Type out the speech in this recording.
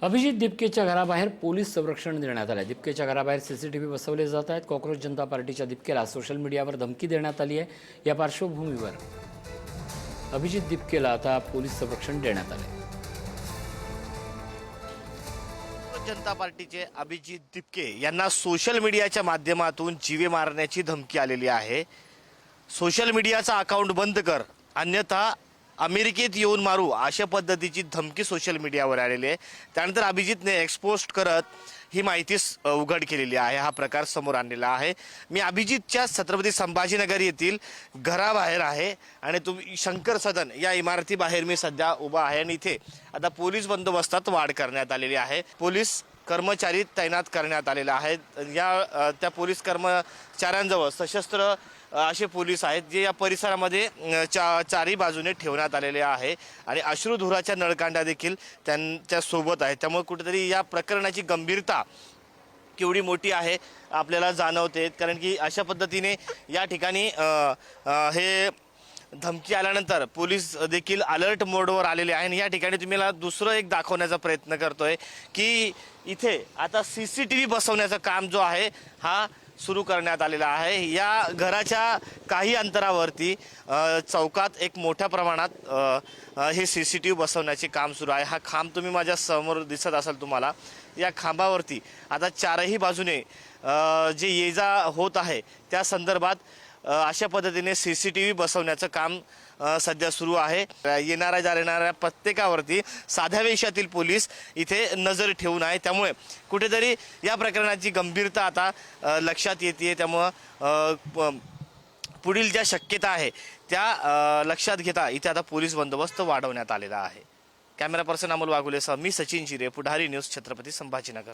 अभिजित दिपकेच्या घराबाहेर पोलीस संरक्षण देण्यात आले। दिपकेच्या घराबाहेर सीसीटीव्ही बसवले जात आहेत। काँग्रेस जनता पार्टीच्या दिपकेला सोशल मीडियावर धमकी देण्यात आली आहे। या पार्श्वभूमीवर अभिजित दिपकेला आता पोलीस संरक्षण देण्यात आले। जनता पार्टीचे अभिजित दिपके यांना सोशल मीडियाच्या माध्यमातून जीवे मारण्याची धमकी आलेली आहे। सोशल मीडियाचा अकाउंट बंद कर अन्यथा अमेरिकेत येऊन मारू अशा पद्धतीची धमकी सोशल मीडियावर आलेली आहे। त्यानंतर अभिजितने एक्सपोस्ट करत ही माहिती उघड केलेली आहे। हा प्रकार समोर आणलेला आहे। मी अभिजितच्या छत्रपती संभाजीनगर येथील घराबाहेर आहे आणि तुम्ही शंकर सदन या इमारतीबाहेर मी सध्या उभा आहे आणि इथे आता पोलीस बंदोबस्तात वाढ करण्यात आलेली आहे। पोलीस कर्मचारी तैनात करण्यात आलेले आहेत। त्या पोलीस कर्मचाऱ्यांजवळ सशस्त्र असे पोलीस आहेत जे या परिसरामध्ये चारी बाजूने ठेवण्यात आलेले आहे आणि अश्रुधुराच्या नळकांड्या देखील त्यांच्या सोबत आहेत। त्यामुळे कुठेतरी या प्रकरणाची गंभीरता केवढी मोठी आहे आपल्याला जाणवते, कारण की अशा पद्धतीने या ठिकाणी हे धमकी आल्यानंतर पोलीस देखील अलर्ट मोडवर आलेले आहे। आणि या ठिकाणी तुम्हाला दुसरं एक दाखवण्याचा प्रयत्न करतोय की इथे आता सीसीटीव्ही बसवण्याचं काम जो आहे हा सुरू करण्यात आलेला आहे। या घराच्या काही अंतरावरती चौकात एक मोठ्या प्रमाणात हे सीसीटीव्ही बसवण्याचे काम सुरू आहे। हा खांब तुम्ही माझ्या समोर दिसत असाल तुम्हाला, या खांबावरती आता चारही बाजूने जे ये जा होत आहे त्या संदर्भात अशा पद्धतीने सीसीटीव्ही बसवण्याचं काम सध्या सुरू आहे। येणाऱ्या जाणाऱ्या प्रत्येकावरती साध्या वेशातील पोलीस इथे नजर ठेवून आहे। त्यामुळे कुठेतरी या प्रकरणाची गंभीरता आता लक्षात येते। त्यामुळे पुढील ज्या शक्यता आहे त्या लक्षात घेता इथे आता पोलीस बंदोबस्त वाढवण्यात आलेला आहे। कॅमेरा पर्सन अमोल वाघुलेसह मी सचिन जिरे, पुढारी न्यूज, छत्रपती संभाजीनगर।